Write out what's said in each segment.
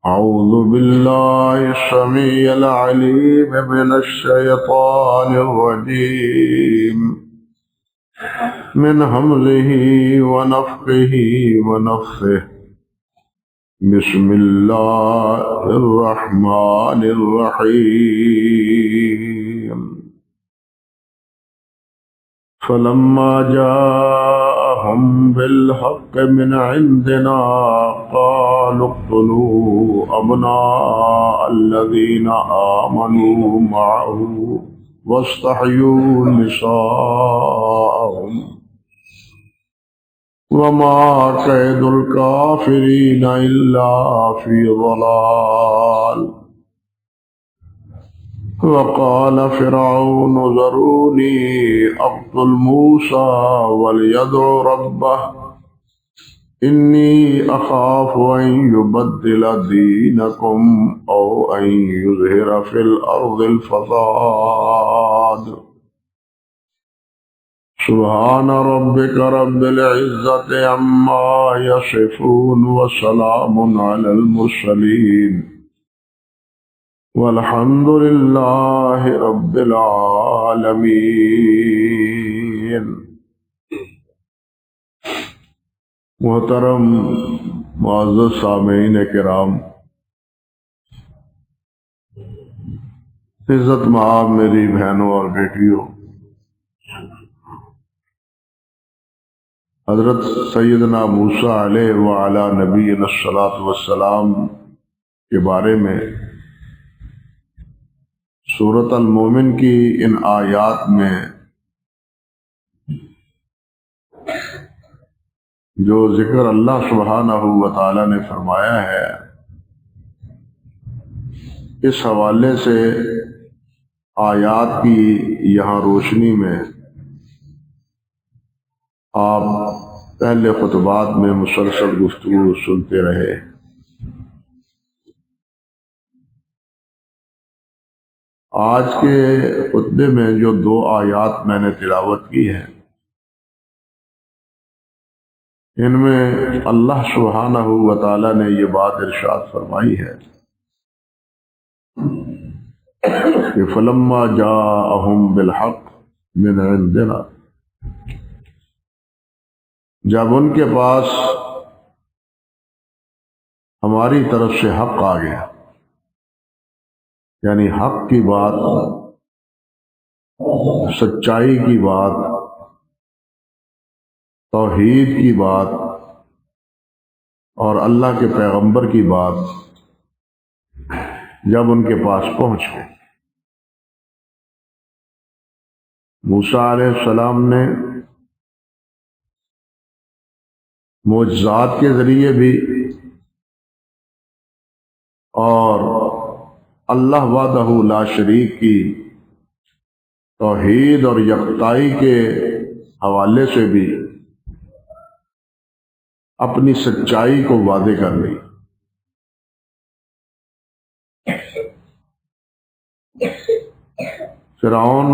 أعوذ بالله السميع العليم من الشيطان الرجيم من همزه ونفخه ونفثه بسم الله الرحمن الرحيم فلما جاءهم بالحق من عندنا قالوا اقتلوا أبناء الذين آمنوا معه واستحيوا نساءهم وما كيد الكافرين إلا في ضلال وقال فرعون ذروني أقتل موسى وليدع ربه إني أخاف أن يبدل دينكم أو أن يظهر في الأرض الفساد سبحان ربك رب العزة عما يصفون وسلام على المرسلين والحمد لله رب العالمين۔ محترم معزز سامعین کرام، عزت مآب میری بہنوں اور بیٹیوں، حضرت سیدنا موسیٰ علیہ وعلی نبینا الصلاۃ والسلام کے بارے میں سورۃ المومن کی ان آیات میں جو ذکر اللہ سبحانہ و تعالی نے فرمایا ہے، اس حوالے سے آیات کی یہاں روشنی میں آپ پہلے خطبات میں مسلسل گفتگو سنتے رہے۔ آج کے خطبے میں جو دو آیات میں نے تلاوت کی ہیں، ان میں اللہ سبحانہ و تعالی نے یہ بات ارشاد فرمائی ہے کہ فلما جاءہم بالحق من عندنا، جب ان کے پاس ہماری طرف سے حق آ گیا، یعنی حق کی بات، سچائی کی بات، توحید کی بات اور اللہ کے پیغمبر کی بات جب ان کے پاس پہنچ گئی، موسیٰ علیہ السلام نے معجزات کے ذریعے بھی اور اللہ وحدہ لا شریک کی توحید اور یکتائی کے حوالے سے بھی اپنی سچائی کو واضح کر لی۔ فرعون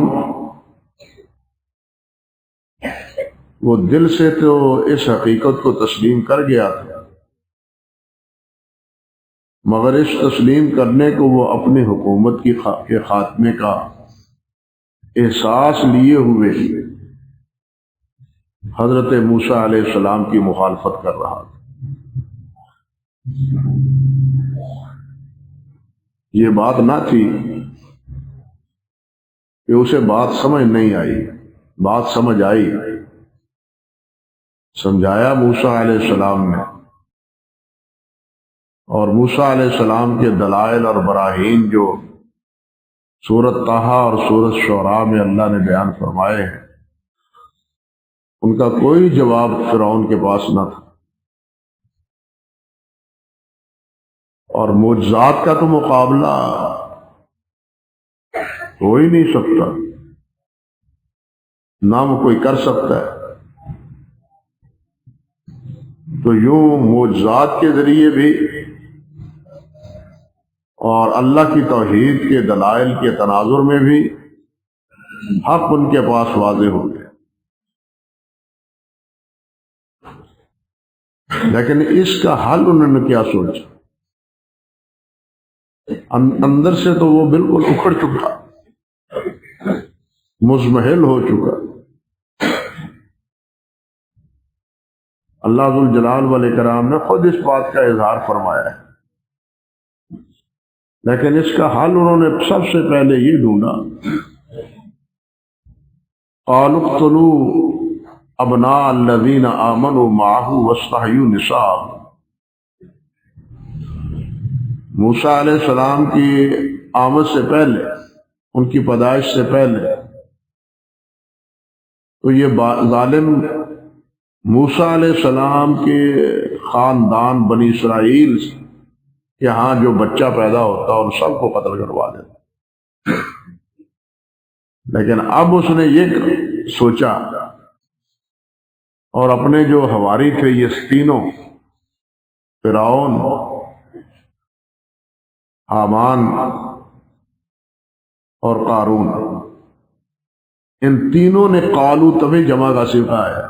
وہ دل سے تو اس حقیقت کو تسلیم کر گیا تھا، مگر اس تسلیم کرنے کو وہ اپنی حکومت کے خاتمے کا احساس لیے ہوئے حضرت موسیٰ علیہ السلام کی مخالفت کر رہا تھا۔ یہ بات نہ تھی کہ اسے بات سمجھ نہیں آئی، بات سمجھ آئی، سمجھایا موسیٰ علیہ السلام نے، اور موسیٰ علیہ السلام کے دلائل اور براہین جو سورۃ طٰہٰ اور سورۃ شعراء میں اللہ نے بیان فرمائے ہیں، ان کا کوئی جواب فرعون کے پاس نہ تھا، اور معجزات کا تو مقابلہ ہو ہی نہیں سکتا، نہ وہ کوئی کر سکتا ہے۔ تو یوں معجزات کے ذریعے بھی اور اللہ کی توحید کے دلائل کے تناظر میں بھی حق ان کے پاس واضح ہو گیا۔ لیکن اس کا حل انہوں نے کیا سوچا؟ اندر سے تو وہ بالکل اکھڑ چکا، مزمحل ہو چکا۔ اللہ ذو الجلال والاکرام نے خود اس بات کا اظہار فرمایا ہے، لیکن اس کا حل انہوں نے سب سے پہلے یہ ڈھونڈا، قالوا اقتلوا ابناء الذین آمنوا معہ واستحیوا نساءهم۔ موسیٰ علیہ السلام کی آمد سے پہلے، ان کی پیدائش سے پہلے تو یہ ظالم موسیٰ علیہ السلام کے خاندان بنی اسرائیل کے ہاں جو بچہ پیدا ہوتا ان سب کو قتل کروا دیتا۔ لیکن اب اس نے یہ سوچا، اور اپنے جو حواری تھے یہ تینوں، فرعون، حامان اور قارون، ان تینوں نے قالو تبھی جمع کا صیغہ ہے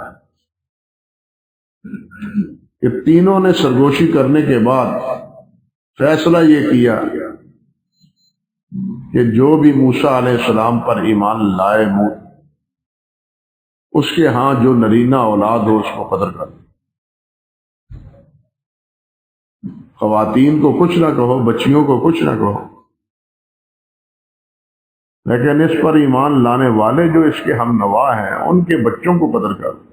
کہ تینوں نے سرگوشی کرنے کے بعد فیصلہ یہ کیا کہ جو بھی موسیٰ علیہ السلام پر ایمان لائے اس کے ہاں جو نرینہ اولاد ہو اس کو قتل کر دو۔ خواتین کو کچھ نہ کہو، بچیوں کو کچھ نہ کہو، لیکن اس پر ایمان لانے والے جو اس کے ہم نوا ہیں ان کے بچوں کو قتل کر دو۔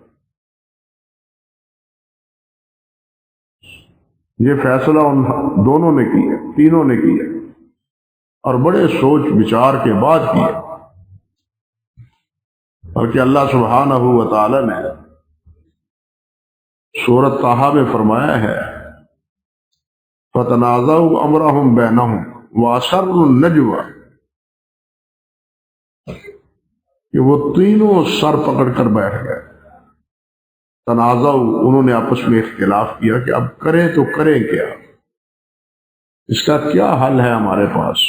یہ فیصلہ ان دونوں نے کیا، تینوں نے کیا، اور بڑے سوچ بچار کے بعد کیا، بلکہ اللہ سبحانہ و تعالی نے سورۃ طٰہٰ میں فرمایا ہے فَتَنَازَعُوا أَمْرَهُمْ بَيْنَهُمْ وَأَسَرُّوا النَّجْوَىٰ، کہ وہ تینوں سر پکڑ کر بیٹھ گئے۔ تنازع، انہوں نے آپس میں اختلاف کیا کہ اب کریں تو کریں کیا، اس کا کیا حل ہے ہمارے پاس،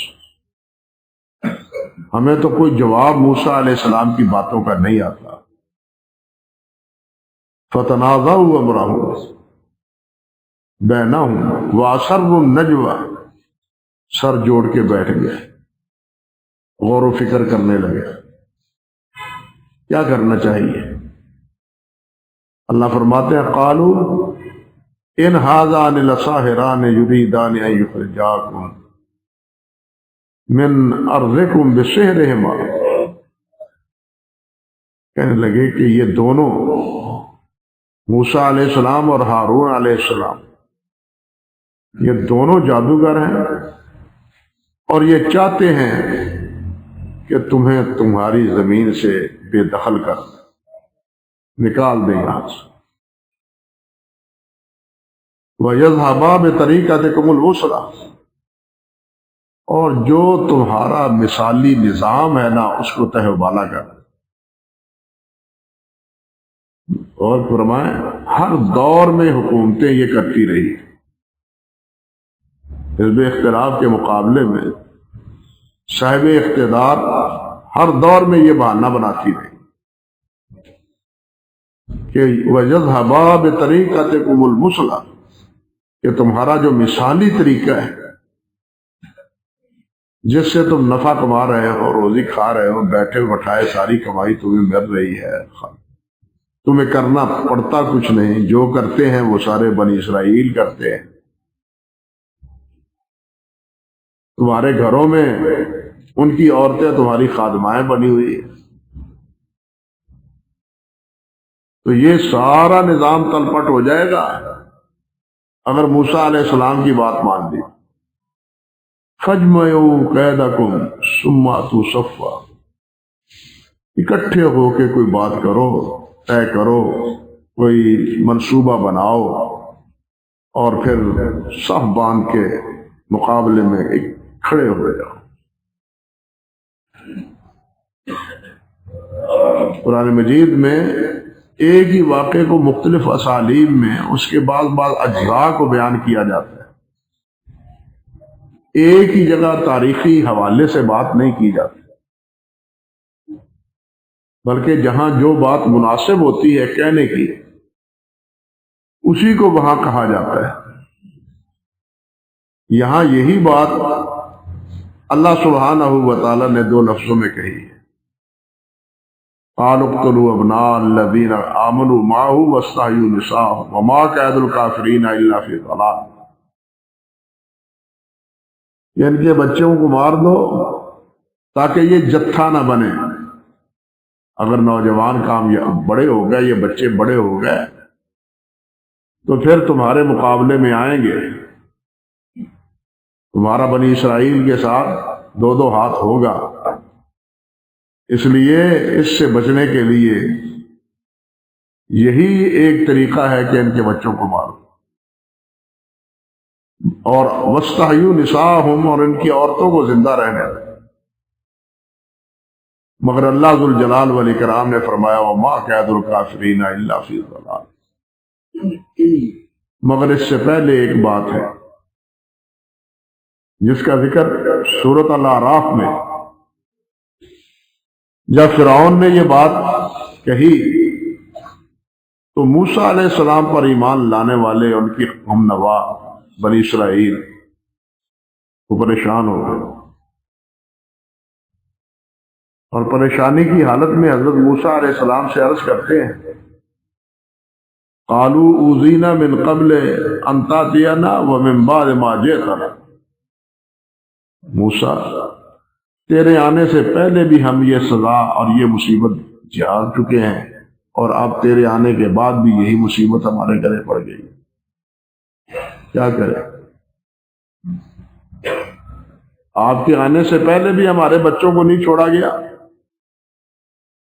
ہمیں تو کوئی جواب موسیٰ علیہ السلام کی باتوں کا نہیں آتا۔ فَتَنَازَعُوا أَمْرَهُمْ بَيْنَهُمْ وَأَسَرُّوا النَّجْوَىٰ، سر جوڑ کے بیٹھ گئے، غور و فکر کرنے لگے کیا کرنا چاہیے۔ اللہ فرماتے ہیں قالوا ان هذان لساحران يريدان ان يخرجاكم من ارضكم بسحرهما، کہنے لگے کہ یہ دونوں موسیٰ علیہ السلام اور ہارون علیہ السلام یہ دونوں جادوگر ہیں، اور یہ چاہتے ہیں کہ تمہیں تمہاری زمین سے بے دخل کر نکال دیں یہاں سے۔ وَيَذْهَبَا بِطَرِيقَتِكُمُ الْمُثْلَىٰ، اور جو تمہارا مثالی نظام ہے نا اس کو تہہ و بالا کر۔ اور فرمائیں ہر دور میں حکومتیں یہ کرتی رہی، حزب اختلاف کے مقابلے میں صاحب اقتدار ہر دور میں یہ بہانہ بناتی رہی کہ وَيَذْهَبَا بِطَرِيقَتِكُمُ الْمُثْلَىٰ، کہ تمہارا جو مثالی طریقہ ہے جس سے تم نفع کما رہے ہو، روزی کھا رہے ہو، بیٹھے بٹھائے ساری کمائی تمہیں مل رہی ہے، تمہیں کرنا پڑتا کچھ نہیں، جو کرتے ہیں وہ سارے بنی اسرائیل کرتے ہیں، تمہارے گھروں میں ان کی عورتیں تمہاری خادمائیں بنی ہوئی ہیں، تو یہ سارا نظام تلپٹ ہو جائے گا اگر موسیٰ علیہ السلام کی بات مان لی۔ فَاجْمَعُوا كَيْدَكُمْ ثُمَّ أَتُوا صَفًّا، اکٹھے ہو کے کوئی بات کرو، طے کرو، کوئی منصوبہ بناؤ، اور پھر صف باندھ کے مقابلے میں کھڑے ہو جاؤ۔ قرآن مجید میں ایک ہی واقعے کو مختلف اسالیب میں اس کے بعض اجزاء کو بیان کیا جاتا ہے، ایک ہی جگہ تاریخی حوالے سے بات نہیں کی جاتی، بلکہ جہاں جو بات مناسب ہوتی ہے کہنے کی اسی کو وہاں کہا جاتا ہے۔ یہاں یہی بات اللہ سبحانہ و تعالی نے دو لفظوں میں کہی ہے، قالوا اقتلوا ابناء الذین آمنوا معه واستحيوا نساءهم وما كيد الكافرین الا فی ضلال، کہ ان کے بچوں کو مار دو تاکہ یہ جتھا نہ بنے۔ اگر نوجوان کامیاب بڑے ہو گئے، یہ بچے بڑے ہو گئے، تو پھر تمہارے مقابلے میں آئیں گے، تمہارا بنی اسرائیل کے ساتھ دو دو ہاتھ ہوگا۔ اس لیے اس سے بچنے کے لیے یہی ایک طریقہ ہے کہ ان کے بچوں کو مارو، اور واستحیوا نساءہم، اور ان کی عورتوں کو زندہ رہنے دو۔ مگر اللہ ذوالجلال والاکرام نے فرمایا وما کید الکافرین الا فی ضلال، مگر اس سے پہلے ایک بات ہے جس کا ذکر سورۃ الاعراف میں، جب فرعون نے یہ بات کہی تو موسیٰ علیہ السلام پر ایمان لانے والے ان کی ہم نوا بنی اسرائیل وہ پریشان ہو گئے، اور پریشانی کی حالت میں حضرت موسیٰ علیہ السلام سے عرض کرتے ہیں قالوا اوذینا من قبل ان تأتینا ومن بعد ما جئتنا، موسیٰ تیرے آنے سے پہلے بھی ہم یہ سزا اور یہ مصیبت جھیل چکے ہیں، اور اب تیرے آنے کے بعد بھی یہی مصیبت ہمارے گلے پڑ گئی، کیا کرے؟ آپ کے آنے سے پہلے بھی ہمارے بچوں کو نہیں چھوڑا گیا،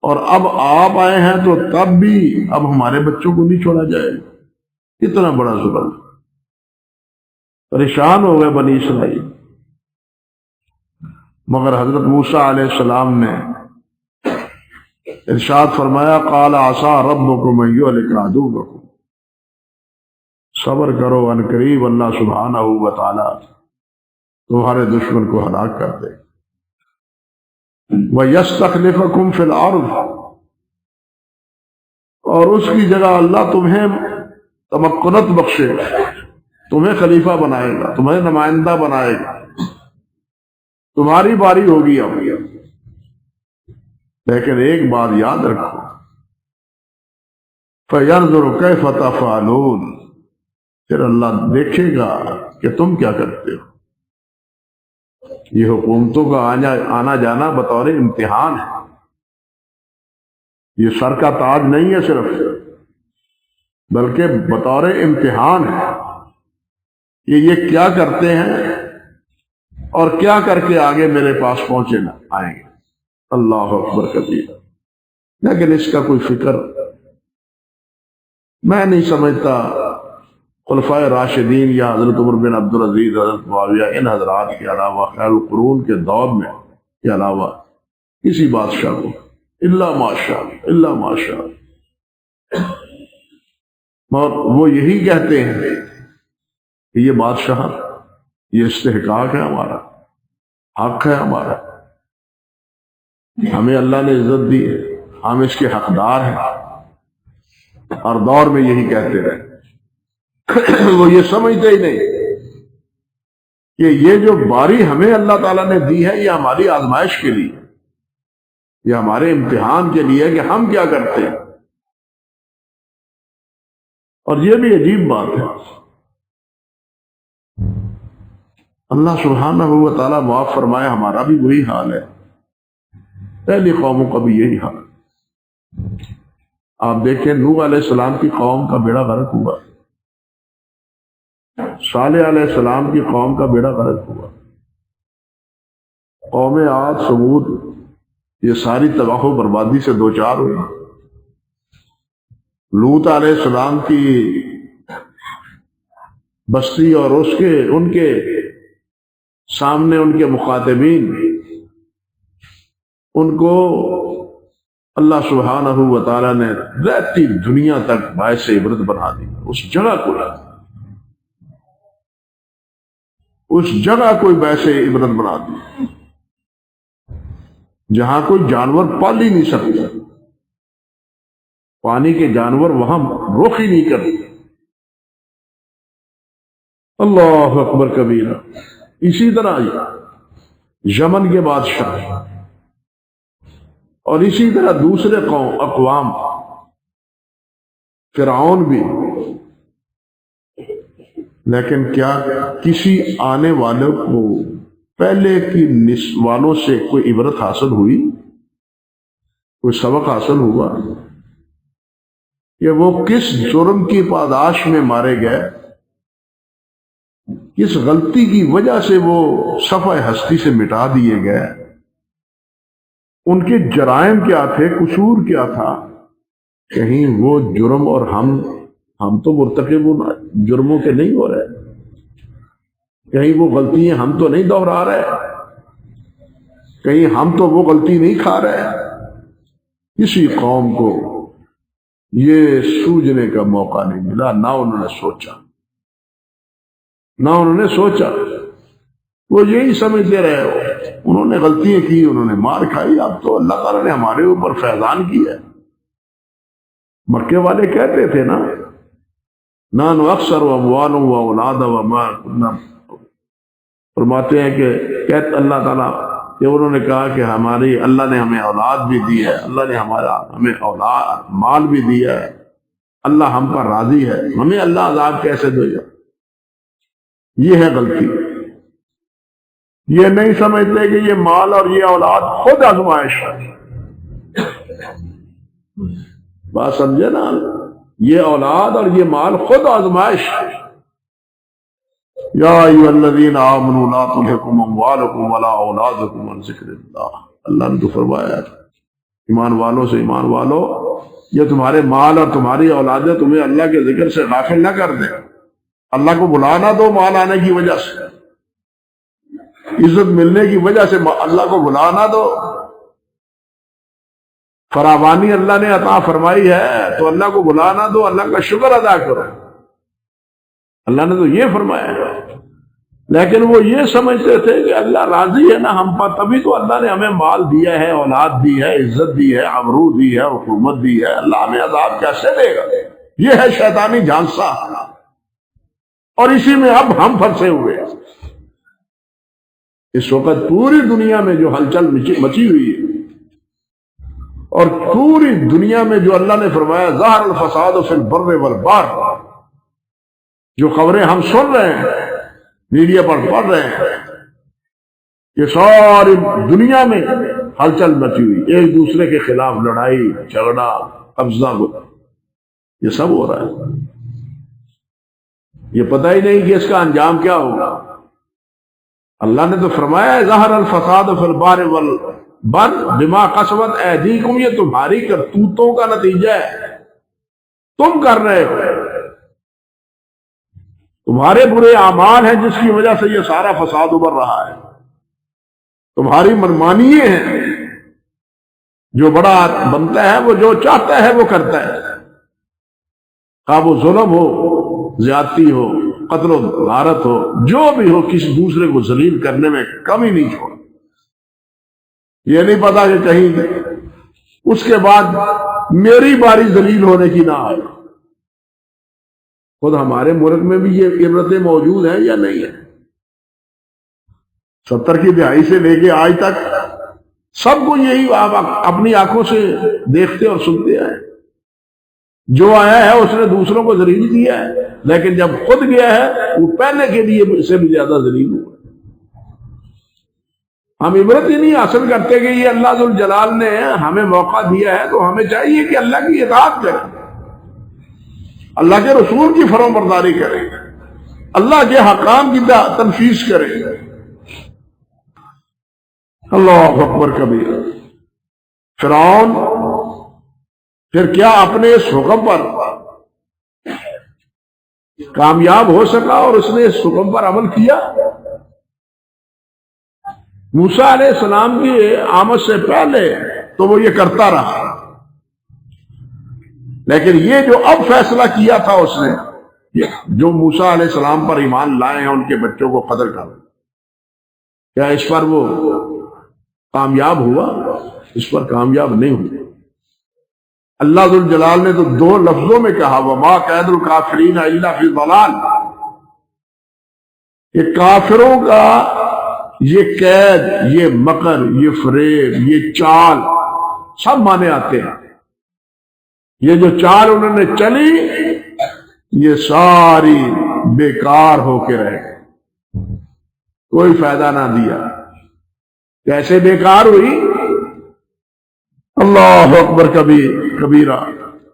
اور اب آپ آئے ہیں تو تب بھی اب ہمارے بچوں کو نہیں چھوڑا جائے گا۔ اتنا بڑا ظلم، پریشان ہو گئے بنی اسرائیل۔ مگر حضرت موسیٰ علیہ السلام نے ارشاد فرمایا قال عسى ربكم ان يهلك عدوكم، صبر کرو، ان قریب اللہ سبحانہ و تعالی تمہارے دشمن کو ہلاک کر دے، وَيَسْتَخْلِفَكُمْ فِي الْأَرْضِ، اور اس کی جگہ اللہ تمہیں تمکنت بخشے گا، تمہیں خلیفہ بنائے گا، تمہیں نمائندہ بنائے گا، تمہاری باری ہوگی اب۔ لیکن ایک بات یاد رکھو فَيَنْظُرُ كَيْفَ تَفْعَلُونَ، پھر اللہ دیکھے گا کہ تم کیا کرتے ہو۔ یہ حکومتوں کا آنا جانا بطور امتحان ہے، یہ سر کا تاج نہیں ہے صرف، بلکہ بطور امتحان ہے کہ یہ کیا کرتے ہیں اور کیا کر کے آگے میرے پاس پہنچے نہ آئیں گے۔ اللہ اکبر کبیر۔ لیکن اس کا کوئی فکر میں نہیں سمجھتا خلفائے راشدین یا حضرت عمر بن عبدالعزیز، حضرت معاویہ، ان حضرات کے علاوہ، خیر القرون کے دور میں کے علاوہ کسی بادشاہ کو الا ماشاء اللہ ماشاء اللہ، اور وہ یہی کہتے ہیں کہ یہ بادشاہ، یہ استحقاق ہے ہمارا، حق ہے ہمارا، ہمیں اللہ نے عزت دی ہے، ہم اس کے حقدار ہیں، اور دور میں یہی کہتے رہے۔ وہ یہ سمجھتے ہی نہیں کہ یہ جو باری ہمیں اللہ تعالیٰ نے دی ہے یہ ہماری آزمائش کے لیے، یہ ہمارے امتحان کے لیے کہ ہم کیا کرتے ہیں۔ اور یہ بھی عجیب بات ہے، اللہ سبحانہ و تعالیٰ معاف فرمائے، ہمارا بھی وہی حال ہے، پہلی قوموں کا بھی یہی حال۔ آپ دیکھیں نوح علیہ السلام کی قوم کا بیڑا غرق ہوا، صالح علیہ السلام کی قوم کا بیڑا غرق ہوا، قوم عاد ثمود یہ ساری تباہ و بربادی سے دوچار ہوئی، لوط علیہ السلام کی بستی اور ان کے سامنے ان کے مخاطبین، ان کو اللہ سبحانہ و تعالیٰ نے رہتی دنیا تک باعث عبرت بنا دی۔ اس جگہ کوئی باعث عبرت بنا دی جہاں کوئی جانور پال ہی نہیں سکتا، پانی کے جانور وہاں رخ ہی نہیں کرتے۔ اللہ اکبر کبیرہ۔ اسی طرح یمن کے بادشاہ، اور اسی طرح دوسرے اقوام، فرعون بھی. لیکن کیا کسی آنے والے کو پہلے کی والوں سے کوئی عبرت حاصل ہوئی، کوئی سبق حاصل ہوا کہ وہ کس جرم کی پاداش میں مارے گئے، کس غلطی کی وجہ سے وہ صفحہ ہستی سے مٹا دیے گئے، ان کے جرائم کیا تھے، قصور کیا تھا؟ کہیں وہ جرم اور ہم تو مرتکب جرموں کے نہیں ہو رہے، کہیں وہ غلطیاں ہم تو نہیں دوہرا رہے، کہیں ہم تو وہ غلطی نہیں کھا رہے. کسی قوم کو یہ سوچنے کا موقع نہیں ملا، نہ انہوں نے سوچا. وہ یہی سمجھتے رہے انہوں نے غلطیاں کی، انہوں نے مار کھائی، اب تو اللہ تعالیٰ نے ہمارے اوپر فیضان کیا ہے. مکے والے کہتے تھے نا، نحن اکثر اموال و اولاد وما كنا، فرماتے ہیں کہ اللہ تعالیٰ کہ انہوں نے کہا کہ اللہ نے ہمیں اولاد بھی دی ہے، اللہ نے ہمیں اولاد مال بھی دیا ہے، اللہ ہم پر راضی ہے، ہمیں اللہ عذاب کیسے دے گا؟ یہ ہے غلطی. یہ نہیں سمجھتے کہ یہ مال اور یہ اولاد خود آزمائش ہے. بات سمجھے نا، یہ اولاد اور یہ مال خود آزمائش ہے. یا ایھا الذین آمنوا لا تلھکم اموالکم ولا اولادکم عن ذکر اللہ. اللہ نے تو فرمایا ایمان والوں سے، ایمان والو یہ تمہارے مال اور تمہاری اولادیں تمہیں اللہ کے ذکر سے غافل نہ کر دیں. اللہ کو بلا نہ دو مال آنے کی وجہ سے، عزت ملنے کی وجہ سے اللہ کو بلا نہ دو. فراوانی اللہ نے عطا فرمائی ہے تو اللہ کو بلا نہ دو، اللہ کا شکر ادا کرو. اللہ نے تو یہ فرمایا ہے. لیکن وہ یہ سمجھتے تھے کہ اللہ راضی ہے نا ہم پر، تبھی تو اللہ نے ہمیں مال دیا ہے، اولاد دی ہے، عزت دی ہے، ابرو دی ہے، حکومت دی ہے. اللہ ہمیں عذاب کیسے دے گا؟ یہ ہے شیطانی جھانسا، اور اسی میں اب ہم پھنسے ہوئے. اس وقت پوری دنیا میں جو ہلچل مچی ہوئی ہے، اور پوری دنیا میں جو اللہ نے فرمایا ظہر الفساد فی البر والبحر، جو خبریں ہم سن رہے ہیں، میڈیا پر پڑھ رہے ہیں، کہ ساری دنیا میں ہلچل مچی ہوئی، ایک دوسرے کے خلاف لڑائی جھگڑا قبضہ، یہ سب ہو رہا ہے. یہ پتہ ہی نہیں کہ اس کا انجام کیا ہوگا. اللہ نے تو فرمایا ظہر الفساد فی البر والبحر بما کسبت ایدیکم، یہ تمہاری کرتوتوں کا نتیجہ ہے، تم کر رہے ہو، تمہارے برے اعمال ہیں جس کی وجہ سے یہ سارا فساد ابھر رہا ہے. تمہاری منمانی ہیں، جو بڑا بنتا ہے وہ جو چاہتا ہے وہ کرتا ہے، خواہ وہ ظلم ہو، زیادتی ہو، قتل و غارت ہو، جو بھی ہو، کسی دوسرے کو ذلیل کرنے میں کمی نہیں چھوڑ. یہ نہیں پتا کہ کہیں اس کے بعد میری باری ذلیل ہونے کی نہ آئے. خود ہمارے ملک میں بھی یہ عبرتیں موجود ہیں یا نہیں ہیں؟ 70 کی دہائی سے لے کے آج تک سب کو یہی آپ اپنی آنکھوں سے دیکھتے اور سنتے ہیں. جو آیا ہے اس نے دوسروں کو ذلیل کیا ہے، لیکن جب خود گیا ہے وہ پہلے کے لیے اس سے بھی زیادہ ذلیل ہوا. ہم عبرت ہی نہیں حاصل کرتے کہ یہ اللہ ذوالجلال نے ہمیں موقع دیا ہے تو ہمیں چاہیے کہ اللہ کی اطاعت کریں، اللہ کے رسول کی فرمان برداری کریں، اللہ کے حکام کی تنفیذ کریں. اللہ اکبر کبیر. فرعون پھر کیا اپنے اس حکم پر کامیاب ہو سکا اور اس نے اس حکم پر عمل کیا؟ موسیٰ علیہ السلام کی آمد سے پہلے تو وہ یہ کرتا رہا، لیکن یہ جو اب فیصلہ کیا تھا اس نے، جو موسیٰ علیہ السلام پر ایمان لائے ہیں ان کے بچوں کو قتل کر، کیا اس پر وہ کامیاب ہوا؟ اس پر کامیاب نہیں ہوا. اللہ ذوالجلال نے تو 2 لفظوں میں کہا وما کید الکافرین الا فی ضلال. یہ کافروں کا یہ قید، یہ مکر، یہ فریب، یہ چال، سب معنی آتے ہیں۔ یہ جو چال انہوں نے چلی یہ ساری بیکار ہو کے رہ گئی، کوئی فائدہ نہ دیا۔ کیسے بیکار ہوئی؟ اللہ اکبر کبیرہ،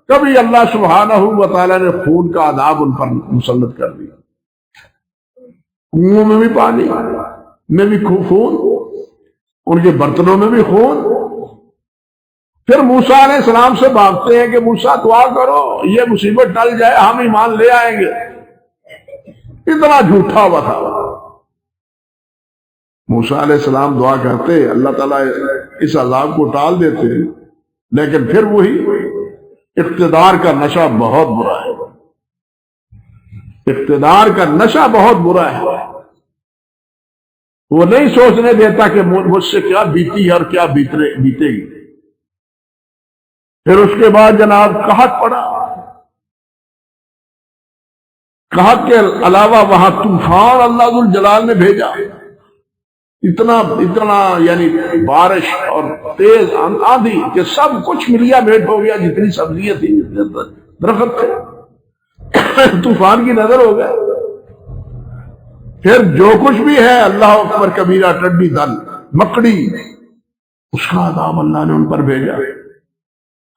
کبھی اللہ سبحانہ و تعالیٰ نے خون کا عذاب ان پر مسلط کر دیا، کنووں میں بھی پانی میں بھی خون، ان کے برتنوں میں بھی خون۔ پھر موسیٰ علیہ السلام سے بھاگتے ہیں کہ موسیٰ دعا کرو یہ مصیبت ٹل جائے، ہم ایمان لے آئیں گے۔ اتنا جھوٹا ہوا تھا۔ موسیٰ علیہ السلام دعا کرتے، اللہ تعالیٰ اس عذاب کو ٹال دیتے، لیکن پھر وہی اقتدار کا نشہ بہت برا ہے، اقتدار کا نشہ بہت برا ہے۔ وہ نہیں سوچنے دیتا کہ مجھ سے کیا بیتی ہے اور کیا بیتے گی۔ پھر اس کے بعد جناب قحط پڑا، قحط کے علاوہ وہاں طوفان اللہ ذو الجلال نے بھیجا، اتنا یعنی بارش اور تیز آندھی کہ سب کچھ ملیا میٹ ہو گیا، جتنی سبزیاں تھیں، جتنے درخت تھے، طوفان کی نظر ہو گئے۔ پھر جو کچھ بھی ہے، اللہ اکبر کبیرہ، ٹڈی دل، مکڑی، اس کا عذاب اللہ نے ان پر بھیجا۔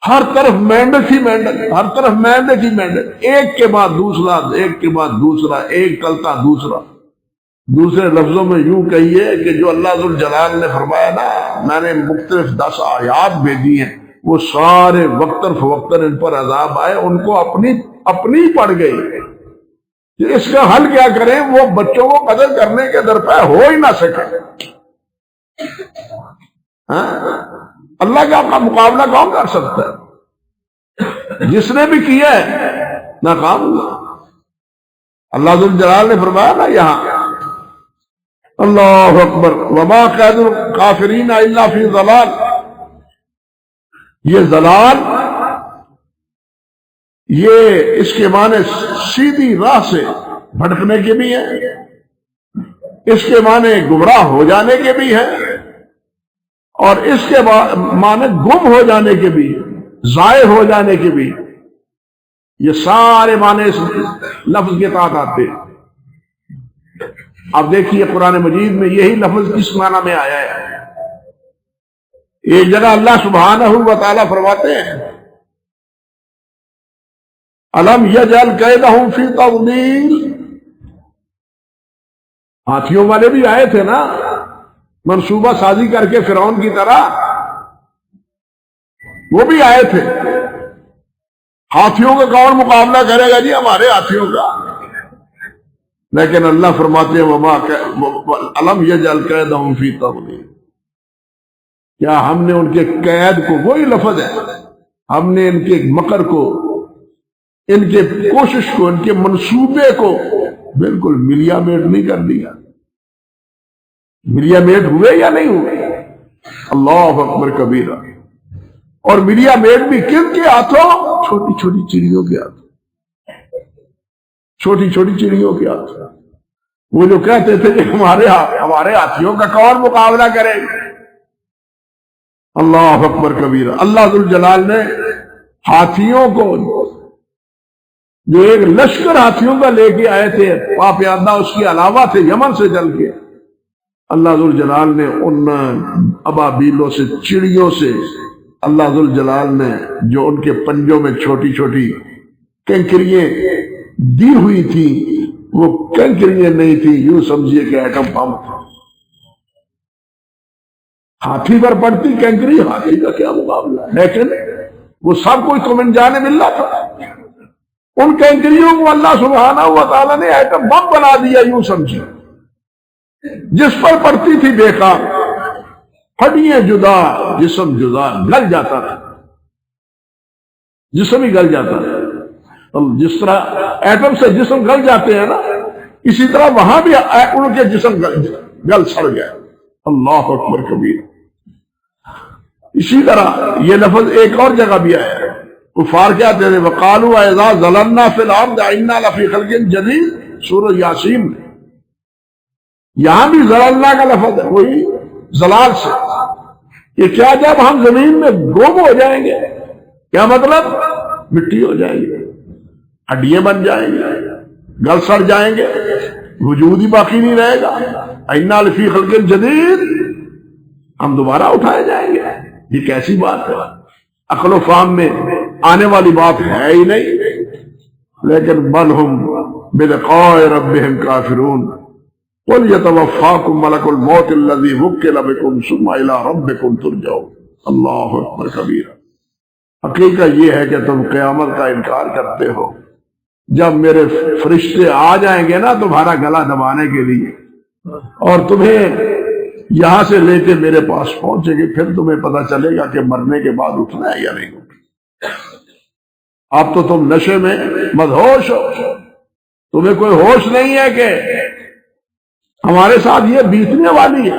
ہر طرف مینڈک ہی مینڈک، ہر طرف مینڈک ہی مینڈک، ایک کے بعد دوسرا، ایک کے بعد دوسرا، ایک کلتا دوسرا۔ دوسرے لفظوں میں یوں کہیے کہ جو اللہ ذو الجلال نے فرمایا نا میں نے مختلف 10 آیات بھیجی ہیں، وہ سارے وقتاً فوقتاً ان پر عذاب آئے، ان کو اپنی پڑ گئی۔ اس کا حل کیا کریں؟ وہ بچوں کو قتل کرنے کے درپے ہو ہی نہ سکے۔ اللہ کا مقابلہ کون کر سکتا ہے؟ جس نے بھی کیا ہے ناکام ہوا۔ اللہ ذو الجلال نے فرمایا نا یہاں، اللہ اکبر، وما قید الکافرین الا فی ضلال۔ یہ ضلال، یہ اس کے معنی سیدھی راہ سے بھٹکنے کے بھی ہیں، اس کے معنی گمراہ ہو جانے کے بھی ہیں، اور اس کے معنی گم ہو جانے کے بھی، ضائع ہو جانے کے بھی۔ یہ سارے معنی اس لفظ کے تحت آتے ہیں۔ اب دیکھیے قرآن مجید میں یہی لفظ کس معنی میں آیا ہے؟ ایک جگہ اللہ سبحانہ و تعالیٰ فرماتے ہیں الم یجعل کیدہم فی تضلیل۔ ہاتھیوں والے بھی آئے تھے نا منصوبہ سازی کر کے فرعون کی طرح، وہ بھی آئے تھے۔ ہاتھیوں کا کون مقابلہ کرے گا جی ہمارے ہاتھیوں کا؟ لیکن اللہ فرماتے ہیں وما الم یجعل کیدہم فی تضلیل۔ کیا ہم نے ان کے قید کو، وہی لفظ ہے، ہم نے ان کے مکر کو، ان کے کوشش کو، ان کے منصوبے کو بالکل ملیا میٹ نہیں کر دیا؟ ملیا میٹ ہوئے یا نہیں ہوئے؟ اللہ اکبر کبیرہ۔ اور ملیا میٹ بھی کن کے ہاتھوں؟ چھوٹی چھوٹی چڑیوں کے ہاتھوں، چھوٹی چھوٹی چڑیوں کے ہاتھوں۔ وہ جو کہتے تھے کہ ہمارے ہاتھیوں کا کون مقابلہ کرے گا؟ اللہ اکبر کبیرہ۔ اللہ ذو الجلال نے ہاتھیوں کو، جو ایک لشکر ہاتھیوں کا لے کے آئے تھے، پاپیادہ اس کے علاوہ تھے یمن سے چل کے، اللہ ذو الجلال نے ان ابابیلوں سے، چڑیوں سے، اللہ ذو الجلال نے جو ان کے پنجوں میں چھوٹی چھوٹی کنکریاں دی ہوئی تھی، وہ کنکریاں نہیں تھی، یوں سمجھیے کہ ایٹم بم تھا۔ ہاتھی پر پڑتی کنکری، ہاتھی کا کیا مقابلہ ہے؟ لیکن وہ سب کچھ تو من جانب اللہ تھا۔ ان کنکریوں کو اللہ سبحانہ و تعالیٰ نے ایٹم بم بنا دیا، یوں سمجھے، جس پر پڑتی تھی بیکار، ہڈیاں جدا، جسم جدا، گل جاتا تھا، جسم ہی گل جاتا تھا۔ جس طرح ایٹم سے جسم گل جاتے ہیں نا، اسی طرح وہاں بھی ان کے جسم گل سڑ گیا۔ اللہ اکبر کبیر۔ اسی طرح یہ لفظ ایک اور جگہ بھی آیا ہے، کفار کیا کہتے ہیں؟ وقالوا اذا ظللنا فی الارض انا لفی خلق جدید، سورہ یاسین میں یہاں بھی ضلالنا کا لفظ ہے، وہی زلال سے. یہ کیا جب ہم زمین میں گم ہو جائیں گے، کیا مطلب؟ مٹی ہو جائیں گے، ہڈیاں بن جائیں گے، گل سڑ جائیں گے، وجود ہی باقی نہیں رہے گا. اِنَّا لَفِي خَلْقٍ جَدِيدٍ، ہم دوبارہ اٹھائے جائیں گے. یہ کیسی بات ہے؟ عقل و فہم میں آنے والی بات ہے ہی نہیں. لیکن بل ہم بلقاء ربہم کافرون. قل یتوفاکم ملک الموت الذی وکل بکم ثم الی ربکم ترجعون. اللہ اکبر کبیرہ. حقیقت یہ ہے کہ تم قیامت کا انکار کرتے ہو. جب میرے فرشتے آ جائیں گے نا تمہارا گلا دبانے کے لیے، اور تمہیں یہاں سے لے کے میرے پاس پہنچے گے، پھر تمہیں پتا چلے گا کہ مرنے کے بعد اٹھنا ہے یا نہیں اٹھنا. اب تو تم نشے میں مدہوش ہو، تمہیں کوئی ہوش نہیں ہے کہ ہمارے ساتھ یہ بیتنے والی ہے،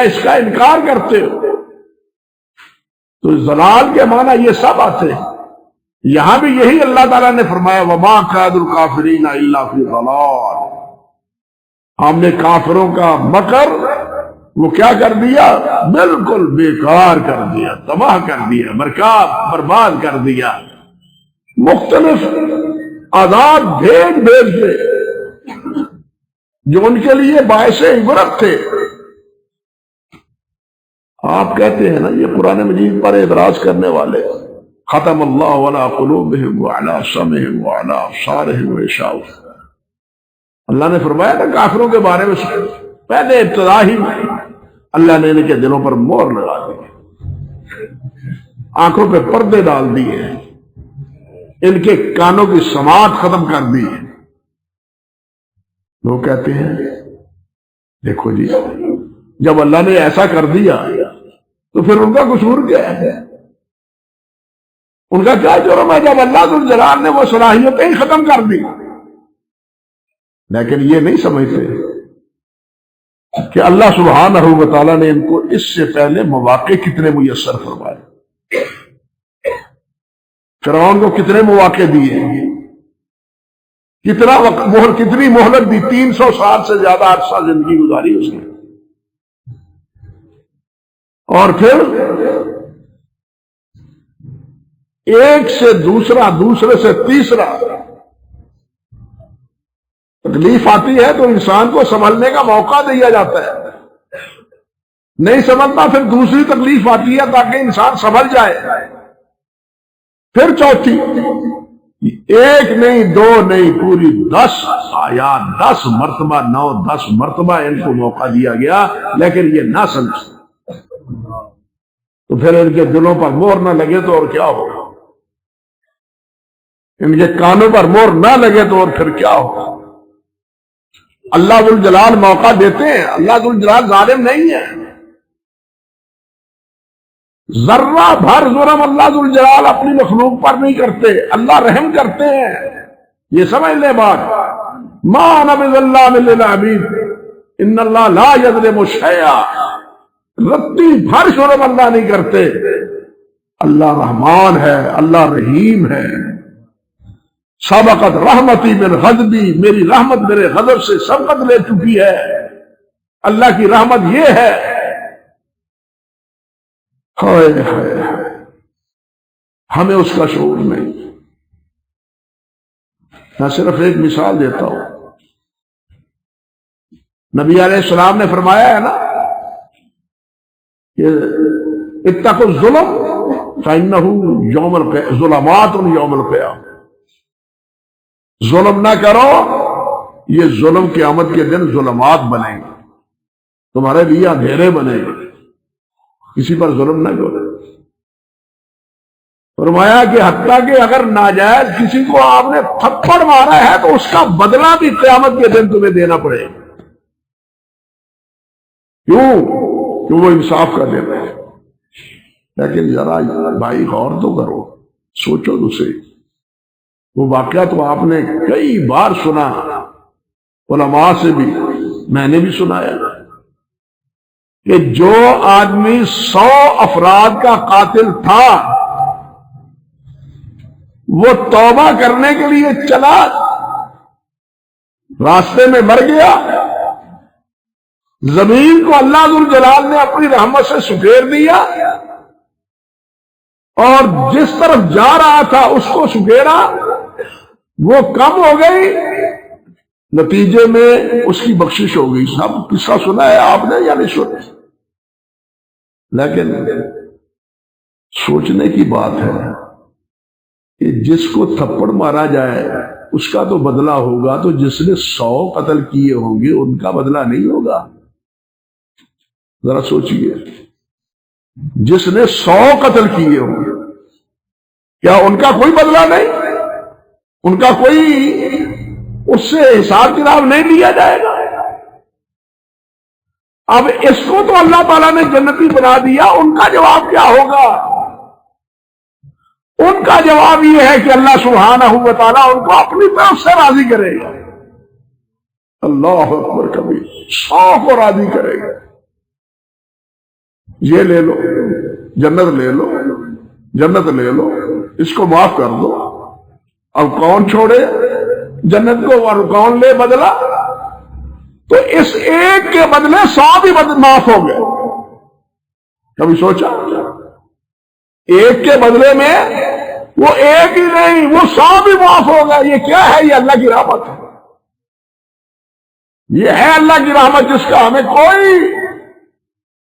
اس کا انکار کرتے ہو. تو زلال کے معنی یہ سب آتے ہیں. یہاں بھی یہی اللہ تعالیٰ نے فرمایا وَمَا كَادُ الْكَافِرِينَ إِلَّا فِي ضَلَالٍ. ہم نے کافروں کا مکر وہ کیا کر دیا؟ بالکل بیکار کر دیا، تباہ کر دیا، برباد کر دیا. مختلف عذاب بھیج دے جو ان کے لیے باعث عبرت تھے. آپ کہتے ہیں نا یہ قرآن مجید پر اعتراض کرنے والے، ختم اللہ علی قلوبہم وعلی سمعہم وعلی ابصارہم غشاوہ. اللہ نے فرمایا نا کافروں کے بارے میں پہلے ابتدا ہی اللہ نے ان کے دلوں پر مہر لگا دی، آنکھوں پہ پردے ڈال دیے، ان کے کانوں کی سماعت ختم کر دی. لوگ کہتے ہیں دیکھو جی جب اللہ نے ایسا کر دیا تو پھر ان کا قصور کیا ہے؟ ان کا کیا جرم ہے جب اللہ ذو الجلال نے وہ صلاحیتیں ہی ختم کر دی؟ لیکن یہ نہیں سمجھتے کہ اللہ سبحانہ و تعالیٰ نے ان کو اس سے پہلے مواقع کتنے میسر فرمائے. فرعون کو کتنے مواقع دیے، کتنا وقت کتنی مہلت دی، 300 سال سے زیادہ عرصہ زندگی گزاری اس نے. اور پھر ایک سے دوسرا، دوسرے سے تیسرا تکلیف آتی ہے تو انسان کو سنبھلنے کا موقع دیا جاتا ہے. نہیں سنبھلتا پھر دوسری تکلیف آتی ہے تاکہ انسان سنبھل جائے. پھر چوتھی، ایک نہیں دو نہیں پوری 10 آیات، 10 مرتبہ 9-10 مرتبہ ان کو موقع دیا گیا، لیکن یہ نہ سمجھ. تو پھر ان کے دلوں پر مہر نہ لگے تو اور کیا ہوگا؟ ان کے کانوں پر مہر نہ لگے تو اور پھر کیا ہوگا؟ اللہ ذو الجلال موقع دیتے ہیں، اللہ ذو الجلال ظالم نہیں ہے. ذرہ بھر ظلم اللہ ذو الجلال اپنی مخلوق پر نہیں کرتے، اللہ رحم کرتے ہیں. یہ سمجھ لے بات. ما انا بظلام للعبید ان اللہ لا یظلم شیئا. رتی بھر ظلم اللہ نہیں کرتے. اللہ رحمان ہے، اللہ رحیم ہے. سبقت رحمتی من غضبی، میری رحمت میرے غضب سے سبقت لے چکی ہے. اللہ کی رحمت یہ ہے. ہائے ہائے ہمیں اس کا شعور نہیں. میں صرف ایک مثال دیتا ہوں. نبی علیہ السلام نے فرمایا ہے نا کہ اتقوا الظلم فإنہ یوم القیامہ ظلمات یوم القیامہ. ظلم نہ کرو، یہ ظلم قیامت کے دن ظلمات بنیں گے، تمہارے لیے اندھیرے بنے گے. کسی پر ظلم نہ کرو. فرمایا کہ حتیٰ کہ اگر ناجائز کسی کو آپ نے تھپڑ مارا ہے تو اس کا بدلہ بھی قیامت کے دن تمہیں دینا پڑے گا. کیوں وہ انصاف کا دن ہے. لیکن ذرا بھائی غور تو کرو، سوچو تو صحیح. وہ واقعہ تو آپ نے کئی بار سنا، علماء سے بھی میں نے بھی سنایا کہ جو آدمی 100 افراد کا قاتل تھا وہ توبہ کرنے کے لیے چلا، راستے میں مر گیا، زمین کو اللہ ذوالجلال نے اپنی رحمت سے سپیر دیا اور جس طرف جا رہا تھا اس کو سپیرا، وہ کم ہو گئی، نتیجے میں اس کی بخشش ہو گئی۔ سب قصہ سنا ہے آپ نے یا نہیں سنا؟ لیکن سوچنے کی بات ہے کہ جس کو تھپڑ مارا جائے اس کا تو بدلہ ہوگا، تو جس نے 100 قتل کیے ہوں گے ان کا بدلہ نہیں ہوگا؟ ذرا سوچئے، جس نے 100 قتل کیے ہوں گے کیا ان کا کوئی بدلہ نہیں؟ ان کا کوئی اس سے حساب کتاب نہیں لیا جائے گا؟ اب اس کو تو اللہ تعالیٰ نے جنتی بنا دیا، ان کا جواب کیا ہوگا؟ ان کا جواب یہ ہے کہ اللہ سبحانہ و تعالیٰ ان کو اپنی طرف سے راضی کرے گا۔ اللہ اکبر کبیر، 100 کو راضی کرے گا۔ یہ لے لو، جنت لے لو، جنت لے لو، اس کو معاف کر دو۔ اب کون چھوڑے جنت کو اور کون لے بدلہ؟ تو اس ایک کے بدلے 100 بھی معاف ہو گئے۔ کبھی سوچا؟ ایک کے بدلے میں وہ ایک ہی نہیں، وہ 100 بھی معاف ہو گئے۔ یہ کیا ہے؟ یہ اللہ کی رحمت ہے، یہ ہے اللہ کی رحمت جس کا ہمیں کوئی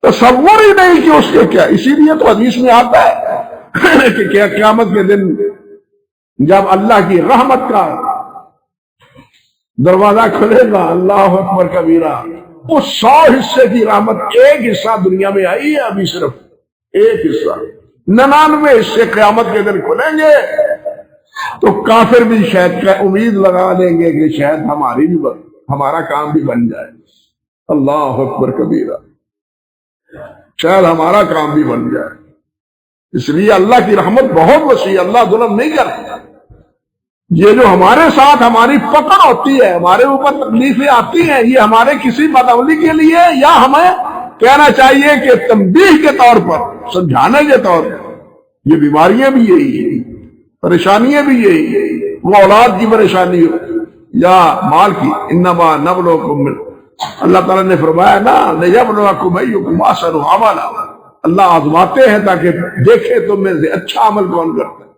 تصور ہی نہیں کہ اس کے کیا۔ اسی لیے تو حدیث میں آتا ہے کہ کیا قیامت کے دن جب اللہ کی رحمت کا دروازہ کھلے گا، اللہ اکبر کبیرہ، اس 100 حصے کی رحمت ایک حصہ دنیا میں آئی ہے، ابھی صرف ایک حصہ، 99 حصے قیامت کے دن کھلیں گے۔ تو کافر بھی شاید امید لگا لیں گے کہ شاید ہمارا کام بھی بن جائے، اللہ اکبر کبیرہ، شاید ہمارا کام بھی بن جائے۔ اس لیے اللہ کی رحمت بہت وسیع، اللہ ظلم نہیں کرتا۔ یہ جو ہمارے ساتھ ہماری پکڑ ہوتی ہے، ہمارے اوپر تکلیفیں آتی ہیں، یہ ہمارے کسی بدعملی کے لیے یا ہمیں کہنا چاہیے کہ تنبیہ کے طور پر، سمجھانے کے طور پر۔ یہ بیماریاں بھی یہی ہیں، پریشانیاں بھی یہی ہیں، وہ اولاد کی پریشانی ہو یا مال کی۔ انما نبلوکم، اللہ تعالیٰ نے فرمایا نا، لیبلوکم ایکم احسن عملا، اللہ آزماتے ہیں تاکہ دیکھے تم میں سے اچھا عمل کون کرتا ہے۔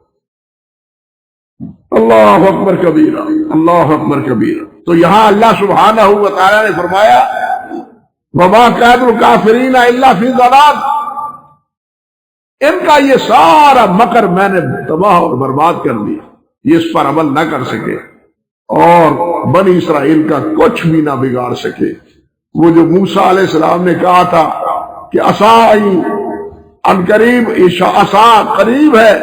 اللہ اکبر کبیرہ، اللہ اکبر کبیرہ۔ تو یہاں اللہ سبحانہ و تعالیٰ نے فرمایا وما کید الکافرین الا فی ضلال، ان کا یہ سارا مکر میں نے تباہ اور برباد کر دیا، یہ اس پر عمل نہ کر سکے اور بنی اسرائیل کا کچھ بھی نہ بگاڑ سکے۔ وہ جو موسیٰ علیہ السلام نے کہا تھا کہ عصای ان قریب، عصا قریب ہے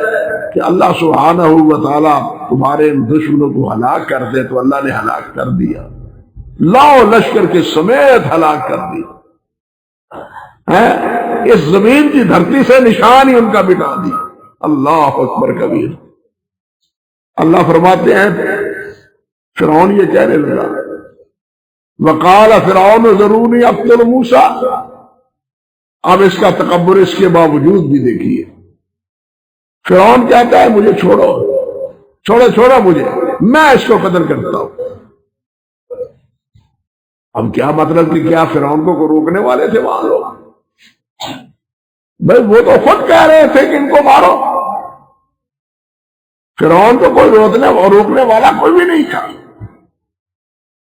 کہ اللہ سبحانہ و تعالیٰ تمہارے ان دشمنوں کو ہلاک کر دے، تو اللہ نے ہلاک کر دیا، لاؤ لشکر کے سمیت ہلاک کر دیا، اس زمین کی دھرتی سے نشان ہی ان کا مٹا دیا۔ اللہ اکبر کبیر۔ اللہ فرماتے ہیں فرعون یہ کہنے لگا، وقال فرعون ذرونی اقتل موسیٰ، اب اس کا تکبر اس کے باوجود بھی دیکھیے، فرعون کہتا ہے مجھے چھوڑو چھوڑو مجھے، میں اس کو قتل کرتا ہوں۔ اب کیا مطلب کہ کیا فرعون کو روکنے والے تھے وہاں لوگ؟ بھائی وہ تو خود کہہ رہے تھے کہ ان کو مارو، فرعون تو کوئی روکنے والا کوئی بھی نہیں تھا۔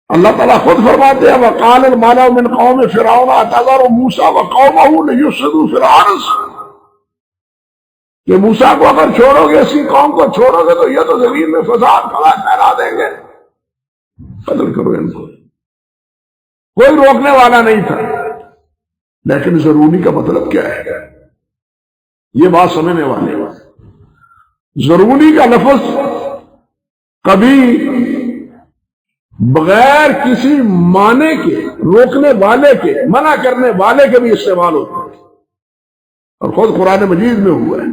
اللہ تعالیٰ خود فرماتے ہیں وقال الملأ من قوم فرعون اتذر موسیٰ وقومہ لیفسدوا فی الارض، کہ موسیٰ کو اگر چھوڑو گے، اسی قوم کو چھوڑو گے تو یہ تو زمین میں فساد پھیلا دیں گے، قتل کرو ان کو۔ کوئی روکنے والا نہیں تھا۔ لیکن ضروری کا مطلب کیا ہے؟ یہ بات سمجھنے والے، ضروری کا لفظ کبھی بغیر کسی معنی کے، روکنے والے کے، منع کرنے والے کے بھی استعمال ہوتا ہے، اور خود قرآن مجید میں ہوا ہے،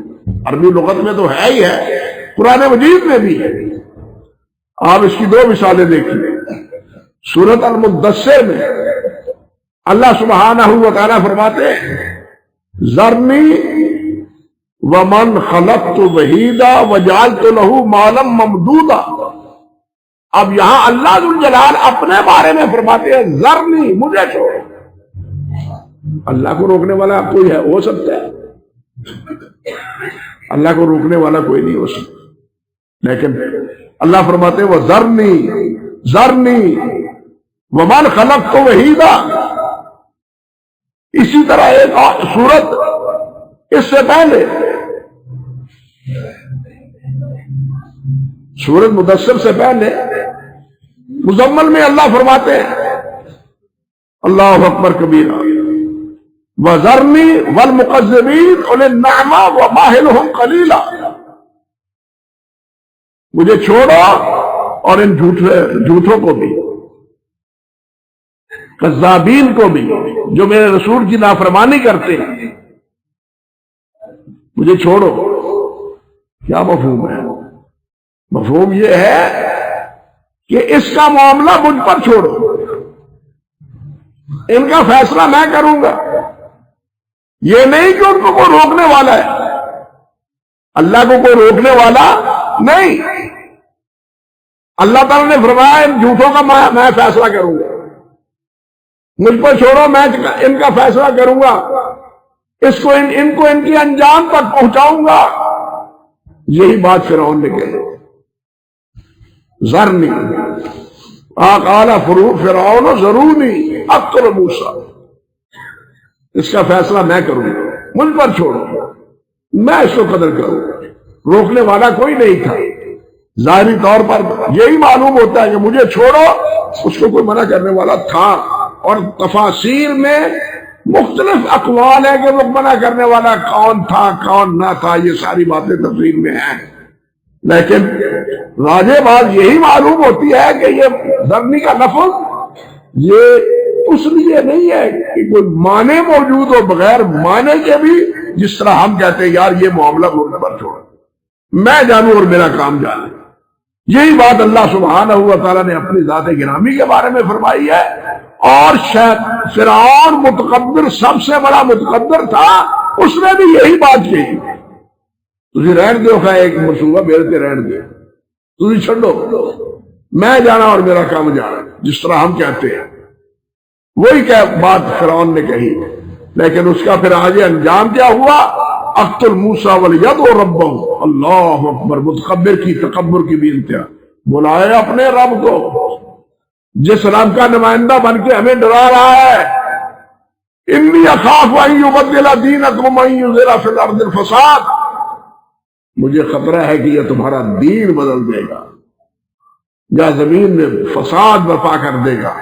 عربی لغت میں تو ہے ہی ہے، قرآن مجید میں بھی ہے۔ آپ اس کی 2 مثالیں دیکھیے۔ سورۃ المدثر میں اللہ سبحانہ و تعالیٰ فرماتے ہیں ذرنی ومن خلقت وحیدا وجعلت له مالا ممدودا۔ اب یہاں اللہ ذوالجلال اپنے بارے میں فرماتے ہیں ذرنی، مجھے چھوڑو، اللہ کو روکنے والا کوئی ہے ہو سکتا ہے؟ اللہ کو روکنے والا کوئی نہیں ہو سکتا، لیکن اللہ فرماتے وہ ذرنی ومن خلقت وحیدا۔ اسی طرح ایک اور سورت اس سے پہلے سورت مدثر سے پہلے مزمل میں اللہ فرماتے ہیں اللہ اکبر کبیرہ وذرنی والمکذبین اولی النعمہ ومہلہم قلیلا، مجھے چھوڑو اور ان جھوٹوں کو بھی، کذابین کو بھی، جو میرے رسول کی نافرمانی کرتے ہیں، مجھے چھوڑو۔ کیا مفہوم ہے؟ مفہوم یہ ہے کہ اس کا معاملہ مجھ پر چھوڑو، ان کا فیصلہ میں کروں گا۔ یہ نہیں کہ ان کو کوئی روکنے والا ہے، اللہ کو کوئی روکنے والا نہیں۔ اللہ تعالیٰ نے فرمایا ان جھوٹوں کا میں فیصلہ کروں گا، مجھ پر چھوڑو، میں ان کا فیصلہ کروں گا، اس کو ان کو ان کی انجام تک پہنچاؤں گا۔ یہی بات فرعون نے کہی، ذرنی قال فرعون ذرونی اقتل موسیٰ، اس کا فیصلہ میں کروں گا، مجھ پر چھوڑو، میں اس کو قتل کروں گا۔ روکنے والا کوئی نہیں تھا، ظاہری طور پر یہی معلوم ہوتا ہے کہ مجھے چھوڑو، اس کو کوئی منع کرنے والا تھا۔ اور تفاسیر میں مختلف اقوال ہیں کہ وہ منع کرنے والا کون تھا کون نہ تھا، یہ ساری باتیں تفسیر میں ہیں، لیکن راجح بات یہی معلوم ہوتی ہے کہ یہ ذرنی کا لفظ یہ اس لیے نہیں ہے کہ کوئی معنی موجود ہو، بغیر معنی کے بھی، جس طرح ہم کہتے ہیں یار یہ معاملہ مجھ پر چھوڑو، میں جانوں اور میرا کام جانے۔ یہی بات اللہ سبحانہ و تعالیٰ نے اپنی ذات گرامی کے بارے میں فرمائی ہے۔ اور فرعون متکبر، سب سے بڑا متکبر تھا، اس نے بھی یہی بات کہی، تجھے رہن دو، ایک منصوبہ میرے سے رہن دو، تجھے چھوڑو، میں جانا اور میرا کام جانا، جس طرح ہم کہتے ہیں وہی بات فرعون نے کہی۔ لیکن اس کا پھر آگے انجام کیا ہوا؟ اقتل موسیٰ ولیدعو ربہ، اللہ اکبر، متکبر کی تکبر کی بھی انتہا، بلائے اپنے رب کو، جس رب کا نمائندہ بن کے ہمیں ڈرا رہا ہے، انی اخاف ان یبدل دینکم وان یظہر فی الارض الفساد، مجھے خطرہ ہے کہ یہ تمہارا دین بدل دے گا یا زمین میں فساد برپا کر دے گا،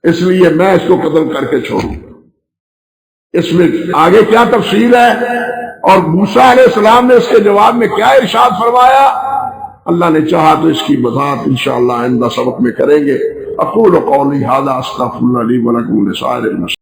اس لیے میں اس کو قتل کر کے چھوڑوں۔ اس میں آگے کیا تفصیل ہے اور موسیٰ علیہ السلام نے اس کے جواب میں کیا ارشاد فرمایا، اللہ نے چاہا تو اس کی وضاحت انشاءاللہ آئندہ سبق میں کریں گے۔ اقول قولی ھذا استغفر اللہ لی ولکم ولسائر المسلمین۔